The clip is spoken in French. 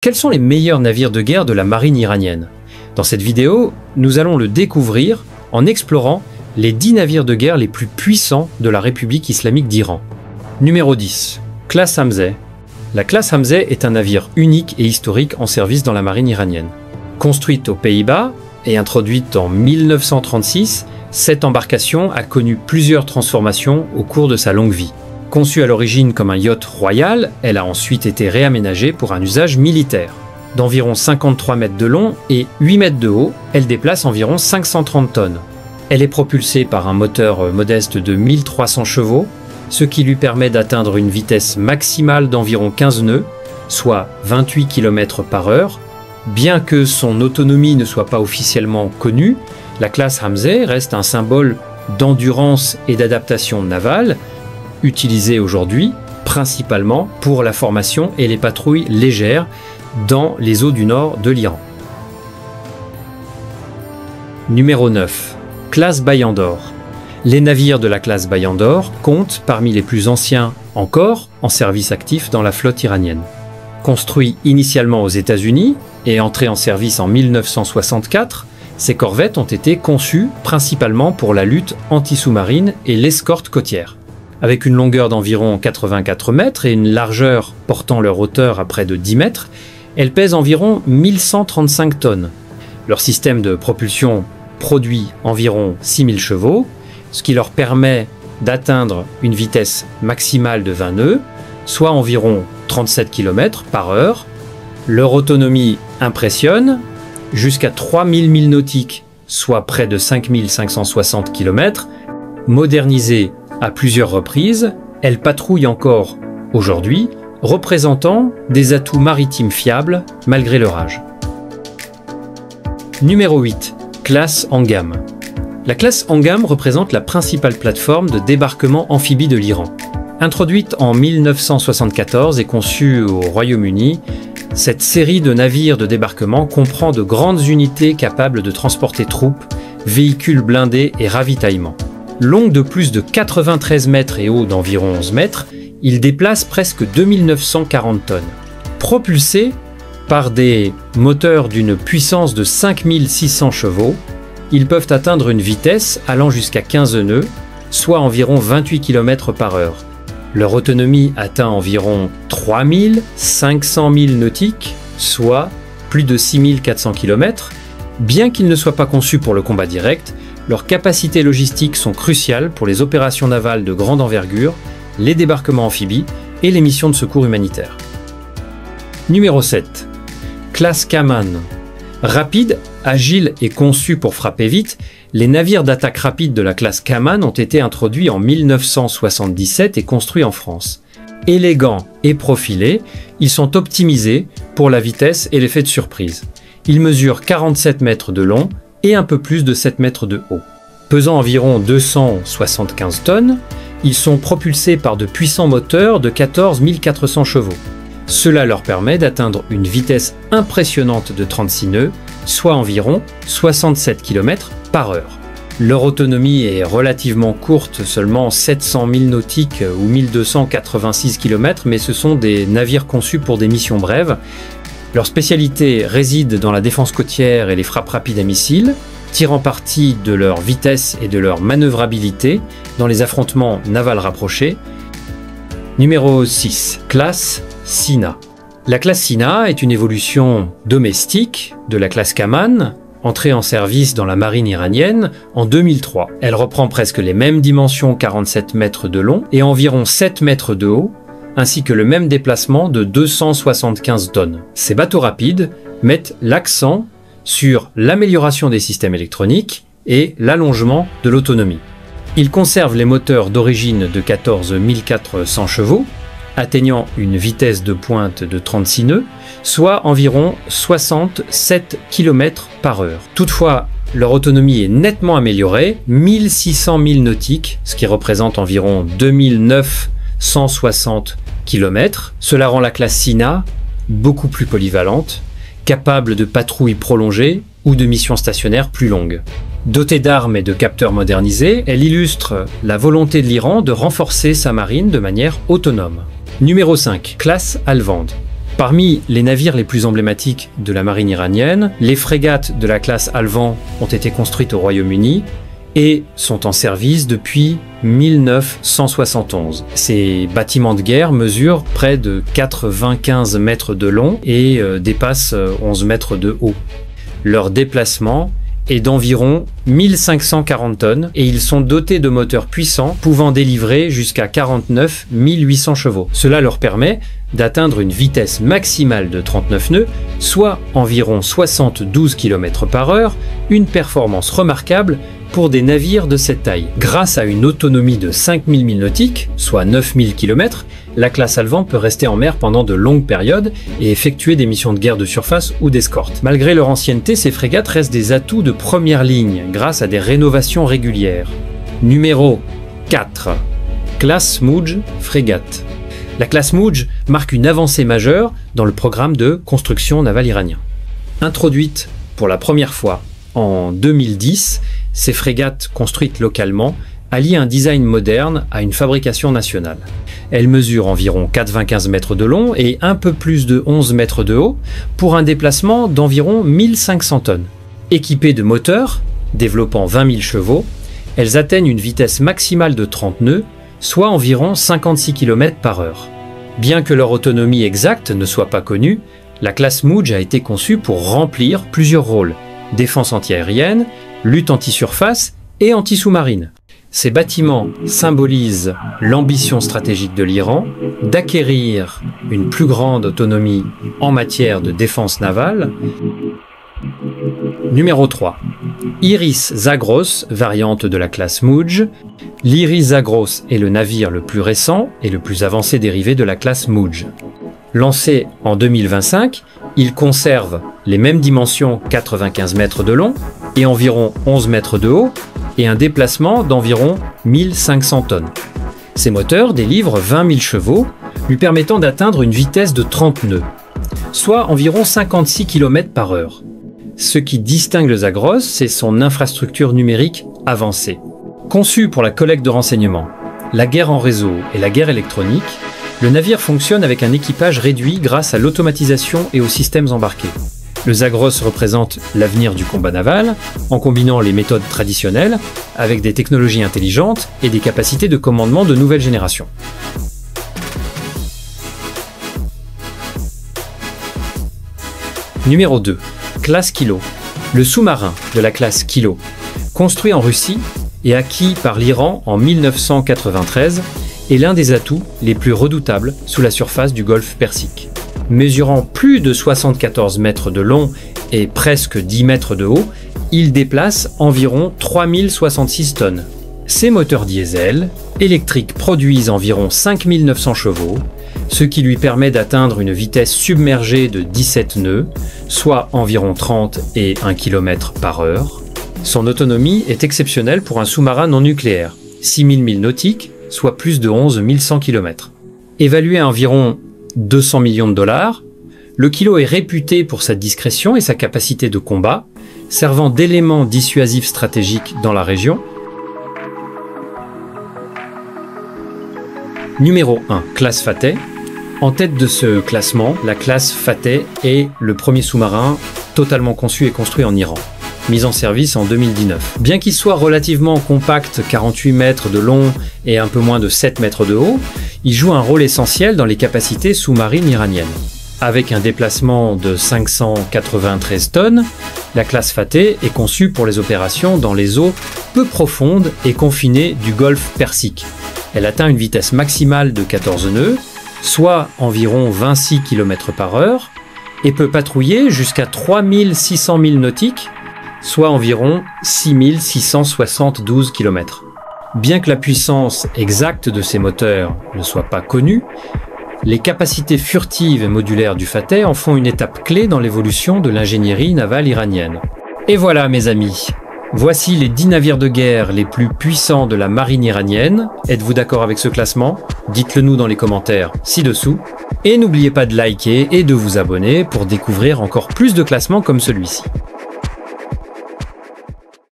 Quels sont les meilleurs navires de guerre de la marine iranienne? Dans cette vidéo, nous allons le découvrir en explorant les 10 navires de guerre les plus puissants de la République islamique d'Iran. Numéro 10. Classe Hamzeh. La classe Hamzeh est un navire unique et historique en service dans la marine iranienne. Construite aux Pays-Bas et introduite en 1936, cette embarcation a connu plusieurs transformations au cours de sa longue vie. Conçue à l'origine comme un yacht royal, elle a ensuite été réaménagée pour un usage militaire. D'environ 53 mètres de long et 8 mètres de haut, elle déplace environ 530 tonnes. Elle est propulsée par un moteur modeste de 1300 chevaux, ce qui lui permet d'atteindre une vitesse maximale d'environ 15 nœuds, soit 28 km/h. Bien que son autonomie ne soit pas officiellement connue, la classe Hamzeh reste un symbole d'endurance et d'adaptation navale, utilisée aujourd'hui principalement pour la formation et les patrouilles légères dans les eaux du nord de l'Iran. Numéro 9. Classe Bayandor. Les navires de la classe Bayandor comptent parmi les plus anciens encore en service actif dans la flotte iranienne. Construits initialement aux États-Unis et entrés en service en 1964, ces corvettes ont été conçues principalement pour la lutte anti-sous-marine et l'escorte côtière. Avec une longueur d'environ 84 mètres et une largeur portant leur hauteur à près de 10 mètres, elles pèsent environ 1135 tonnes. Leur système de propulsion produit environ 6000 chevaux, ce qui leur permet d'atteindre une vitesse maximale de 20 nœuds, soit environ 37 km/h. Leur autonomie impressionne, jusqu'à 3000 milles nautiques, soit près de 5560 km. Modernisée à plusieurs reprises, elle patrouille encore aujourd'hui, représentant des atouts maritimes fiables malgré leur âge. Numéro 8. Classe Angam. La classe Angam représente la principale plateforme de débarquement amphibie de l'Iran. Introduite en 1974 et conçue au Royaume-Uni, cette série de navires de débarquement comprend de grandes unités capables de transporter troupes, véhicules blindés et ravitaillements. Longue de plus de 93 mètres et haut d'environ 11 mètres, il déplace presque 2940 tonnes. Propulsé par des moteurs d'une puissance de 5600 chevaux, ils peuvent atteindre une vitesse allant jusqu'à 15 nœuds, soit environ 28 km/h. Leur autonomie atteint environ 3500 milles nautiques, soit plus de 6400 km. Bien qu'ils ne soient pas conçus pour le combat direct, leurs capacités logistiques sont cruciales pour les opérations navales de grande envergure, les débarquements amphibies et les missions de secours humanitaire. Numéro 7. Classe Kaman. Rapide, agile et conçus pour frapper vite, les navires d'attaque rapide de la classe Kaman ont été introduits en 1977 et construits en France. Élégants et profilés, ils sont optimisés pour la vitesse et l'effet de surprise. Ils mesurent 47 mètres de long et un peu plus de 7 mètres de haut. Pesant environ 275 tonnes, ils sont propulsés par de puissants moteurs de 14 400 chevaux. Cela leur permet d'atteindre une vitesse impressionnante de 36 nœuds, soit environ 67 km/h. Leur autonomie est relativement courte, seulement 700 milles nautiques ou 1286 km, mais ce sont des navires conçus pour des missions brèves. Leur spécialité réside dans la défense côtière et les frappes rapides à missiles, tirant parti de leur vitesse et de leur manœuvrabilité dans les affrontements navals rapprochés. Numéro 6. Classe Sina. La classe Sina est une évolution domestique de la classe Kaman, entrée en service dans la marine iranienne en 2003. Elle reprend presque les mêmes dimensions, 47 mètres de long et environ 7 mètres de haut, ainsi que le même déplacement de 275 tonnes. Ces bateaux rapides mettent l'accent sur l'amélioration des systèmes électroniques et l'allongement de l'autonomie. Ils conservent les moteurs d'origine de 14 400 chevaux, atteignant une vitesse de pointe de 36 nœuds, soit environ 67 km/h. Toutefois, leur autonomie est nettement améliorée, 1600 milles nautiques, ce qui représente environ 2960 km. Cela rend la classe Sina beaucoup plus polyvalente, capable de patrouilles prolongées ou de missions stationnaires plus longues. Dotée d'armes et de capteurs modernisés, elle illustre la volonté de l'Iran de renforcer sa marine de manière autonome. Numéro 5. Classe Alvande. Parmi les navires les plus emblématiques de la marine iranienne, les frégates de la classe Alvan ont été construites au Royaume-Uni et sont en service depuis 1971. Ces bâtiments de guerre mesurent près de 95 mètres de long et dépassent 11 mètres de haut. Leur déplacement est d'environ 1540 tonnes et ils sont dotés de moteurs puissants pouvant délivrer jusqu'à 49 800 chevaux. Cela leur permet d'atteindre une vitesse maximale de 39 nœuds, soit environ 72 km/h, une performance remarquable pour des navires de cette taille. Grâce à une autonomie de 5000 milles nautiques, soit 9000 km, la classe Alvan peut rester en mer pendant de longues périodes et effectuer des missions de guerre de surface ou d'escorte. Malgré leur ancienneté, ces frégates restent des atouts de première ligne grâce à des rénovations régulières. Numéro 4. Classe Mouj frégate. La classe Mouj marque une avancée majeure dans le programme de construction navale iranien. Introduite pour la première fois en 2010, ces frégates construites localement allient un design moderne à une fabrication nationale. Elles mesurent environ 4,25 mètres de long et un peu plus de 11 mètres de haut pour un déplacement d'environ 1500 tonnes. Équipées de moteurs développant 20 000 chevaux, elles atteignent une vitesse maximale de 30 nœuds, soit environ 56 km/h. Bien que leur autonomie exacte ne soit pas connue, la classe Mouj a été conçue pour remplir plusieurs rôles: défense antiaérienne, lutte anti-surface et anti-sous-marine. Ces bâtiments symbolisent l'ambition stratégique de l'Iran d'acquérir une plus grande autonomie en matière de défense navale. Numéro 3. Iris Zagros, variante de la classe Mouj. L'Iris Zagros est le navire le plus récent et le plus avancé dérivé de la classe Mouj. Lancé en 2025, il conserve les mêmes dimensions, 95 mètres de long et environ 11 mètres de haut, et un déplacement d'environ 1500 tonnes. Ces moteurs délivrent 20 000 chevaux, lui permettant d'atteindre une vitesse de 30 nœuds, soit environ 56 km/h. Ce qui distingue le Zagros, c'est son infrastructure numérique avancée. Conçu pour la collecte de renseignements, la guerre en réseau et la guerre électronique, le navire fonctionne avec un équipage réduit grâce à l'automatisation et aux systèmes embarqués. Le Zagros représente l'avenir du combat naval, en combinant les méthodes traditionnelles avec des technologies intelligentes et des capacités de commandement de nouvelle génération. Numéro 2. Classe Kilo. Le sous-marin de la classe Kilo, construit en Russie et acquis par l'Iran en 1993, est l'un des atouts les plus redoutables sous la surface du golfe Persique. Mesurant plus de 74 mètres de long et presque 10 mètres de haut, il déplace environ 3066 tonnes. Ses moteurs diesel électriques produisent environ 5900 chevaux, ce qui lui permet d'atteindre une vitesse submergée de 17 nœuds, soit environ 30 et 1 km/h. Son autonomie est exceptionnelle pour un sous-marin non nucléaire, 6000 milles nautiques, soit plus de 11 100 km. Évalué à environ 200 millions de dollars, le Kilo est réputé pour sa discrétion et sa capacité de combat, servant d'élément dissuasif stratégique dans la région. Numéro 1, classe Fateh. En tête de ce classement, la classe Fateh est le premier sous-marin totalement conçu et construit en Iran, mis en service en 2019. Bien qu'il soit relativement compact, 48 mètres de long et un peu moins de 7 mètres de haut, il joue un rôle essentiel dans les capacités sous-marines iraniennes. Avec un déplacement de 593 tonnes, la classe Fateh est conçue pour les opérations dans les eaux peu profondes et confinées du golfe Persique. Elle atteint une vitesse maximale de 14 nœuds, soit environ 26 km/h, et peut patrouiller jusqu'à 3600 milles nautiques, soit environ 6672 km. Bien que la puissance exacte de ces moteurs ne soit pas connue, les capacités furtives et modulaires du Fateh en font une étape clé dans l'évolution de l'ingénierie navale iranienne. Et voilà mes amis, voici les 10 navires de guerre les plus puissants de la marine iranienne. Êtes-vous d'accord avec ce classement? Dites-le nous dans les commentaires ci-dessous. Et n'oubliez pas de liker et de vous abonner pour découvrir encore plus de classements comme celui-ci.